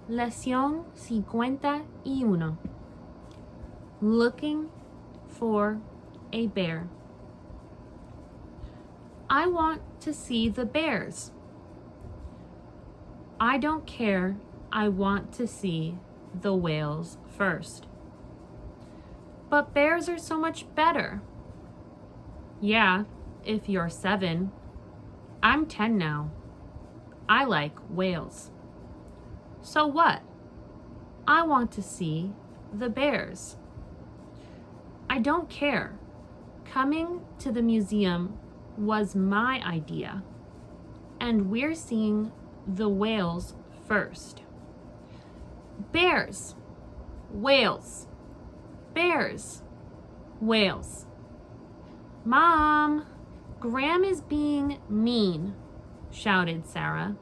Leccíon 51. Looking for a bear. I want to see the bears. I don't care. I want to see the whales first. But bears are so much better. Yeah, if you're 7. I'm 10 now. I like whales. So what? I want to see the bears. I don't care. Coming to the museum was my idea, and we're seeing the whales first. Bears, whales, bears, whales. Mom, Graham is being mean, shouted Sarah.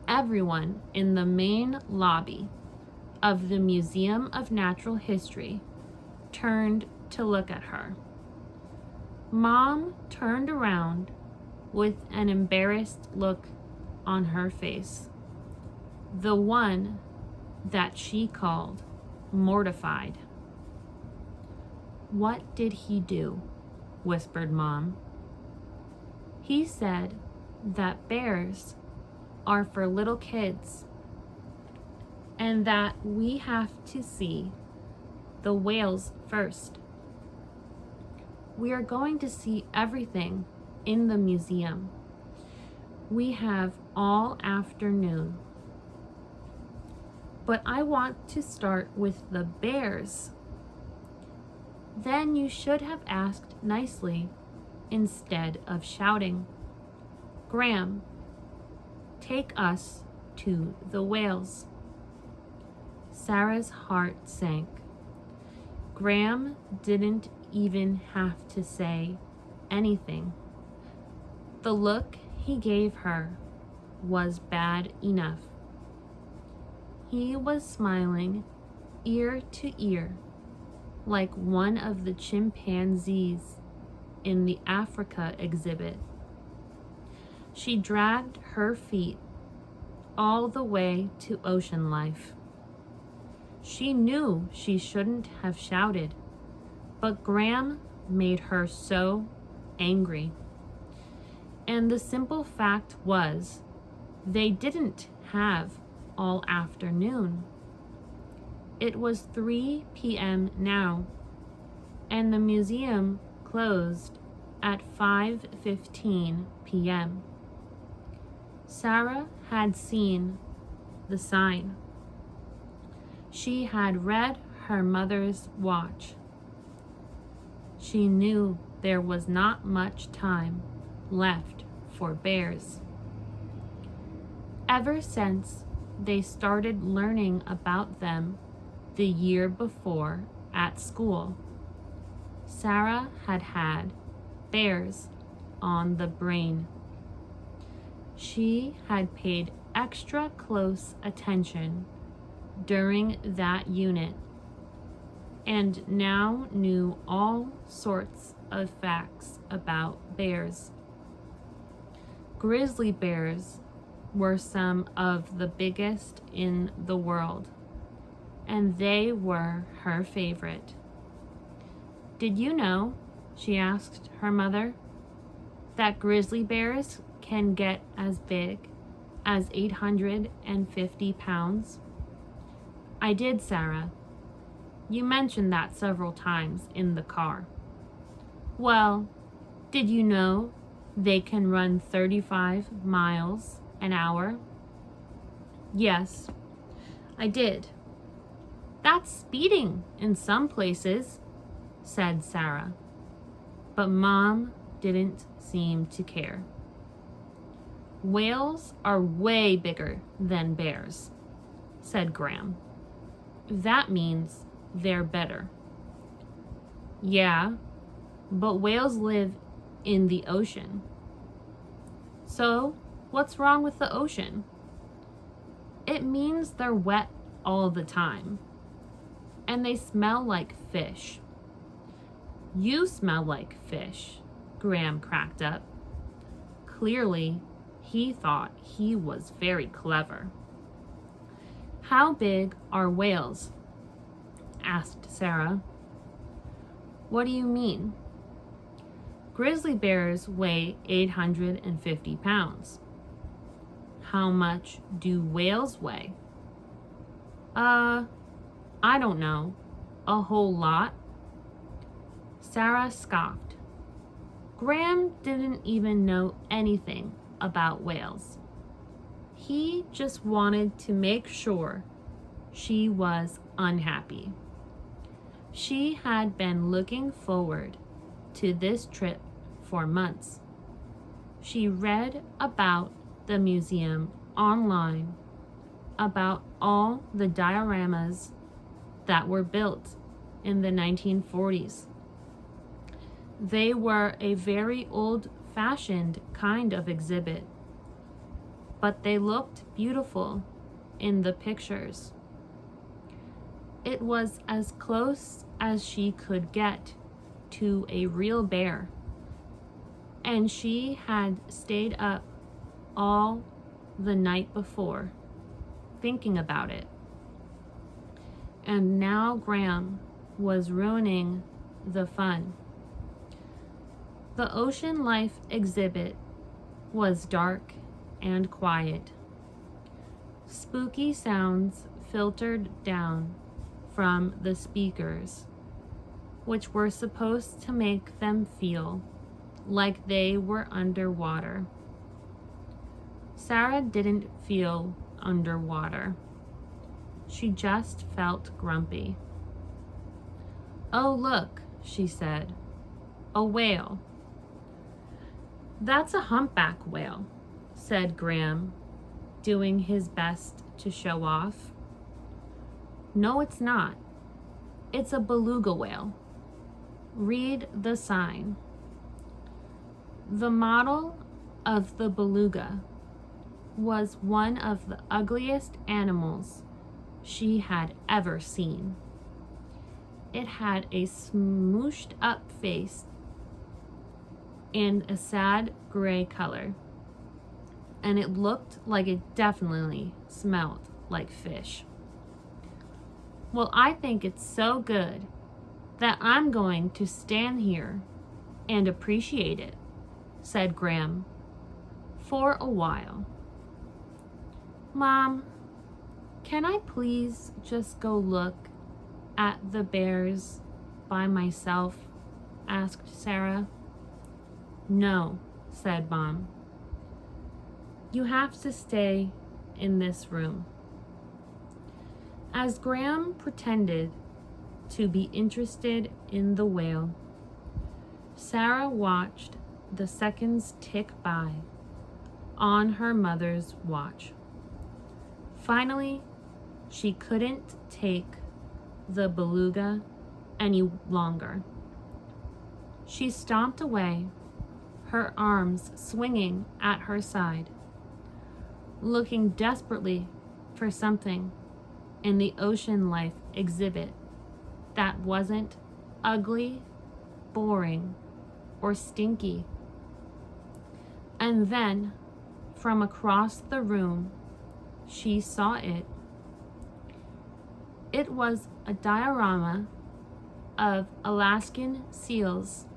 Everyone in the main lobby of the Museum of Natural History turned to look at her. Mom turned around with an embarrassed look on her face, the one that she called mortified. What did he do? Whispered Mom. He said that bears are for little kids and that we have to see the whales first. We are going to see everything in the museum. We have all afternoon. But I want to start with the bears. Then you should have asked nicely instead of shouting. Graham, take us to the whales. Sarah's heart sank. Graham didn't even have to say anything. The look he gave her was bad enough. He was smiling ear to ear like one of the chimpanzees in the Africa exhibit. She dragged her feet all the way to Ocean Life. She knew she shouldn't have shouted, but Graham made her so angry. And the simple fact was, they didn't have all afternoon. It was 3 p.m. now, and the museum closed at 5:15 p.m. Sarah had seen the sign. She had read her mother's watch. She knew there was not much time left for bears. Ever since they started learning about them the year before at school, Sarah had had bears on the brain. She had paid extra close attention during that unit and now knew all sorts of facts about bears. Grizzly bears were some of the biggest in the world, and they were her favorite. Did you know, she asked her mother, that grizzly bears can get as big as 850 pounds? I did, Sarah. You mentioned that several times in the car. Well, did you know they can run 35 miles an hour? Yes, I did. That's speeding in some places, said Sarah. But Mom didn't seem to care. Whales are way bigger than bears, said Graham. That means they're better. Yeah, but whales live in the ocean. So, what's wrong with the ocean? It means they're wet all the time, and they smell like fish. You smell like fish, Graham cracked up. Clearly, he thought he was very clever. How big are whales? Asked Sarah. What do you mean? Grizzly bears weigh 850 pounds. How much do whales weigh? I don't know. A whole lot? Sarah scoffed. Graham didn't even know anything about whales. He just wanted to make sure she was unhappy. She had been looking forward to this trip for months. She read about the museum online, about all the dioramas that were built in the 1940s. They were a very old-fashioned kind of exhibit, but they looked beautiful in the pictures. It was as close as she could get to a real bear, and she had stayed up all the night before thinking about it. And now Graham was ruining the fun. The ocean life exhibit was dark and quiet. Spooky sounds filtered down from the speakers, which were supposed to make them feel like they were underwater. Sarah didn't feel underwater. She just felt grumpy. Oh, look, she said. A whale. That's a humpback whale, said Graham, doing his best to show off. No, it's not. It's a beluga whale. Read the sign. The model of the beluga was one of the ugliest animals she had ever seen. It had a smooshed up face and a sad gray color, and it looked like it definitely smelled like fish. Well, I think it's so good that I'm going to stand here and appreciate it, said Graham, for a while. Mom, can I please just go look at the bears by myself? Asked Sarah. No, said Mom. You have to stay in this room. As Graham pretended to be interested in the whale, Sarah watched the seconds tick by on her mother's watch. Finally, she couldn't take the beluga any longer. She stomped away, her arms swinging at her side, looking desperately for something in the ocean life exhibit that wasn't ugly, boring, or stinky. And then, from across the room, she saw it. It was a diorama of Alaskan seals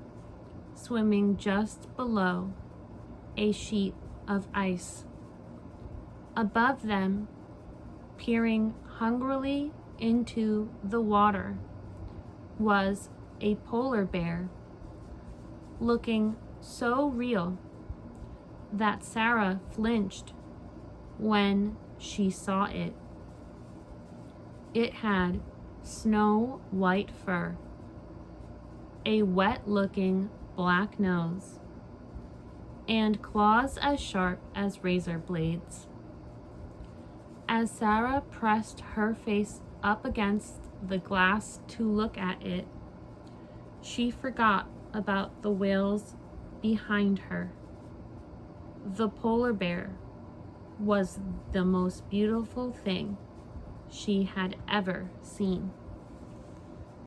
swimming just below a sheet of ice. Above them, peering hungrily into the water, was a polar bear, looking so real that Sarah flinched when she saw it. It had snow-white fur, a wet-looking black nose, and claws as sharp as razor blades. As Sarah pressed her face up against the glass to look at it, she forgot about the whales behind her. The polar bear was the most beautiful thing she had ever seen.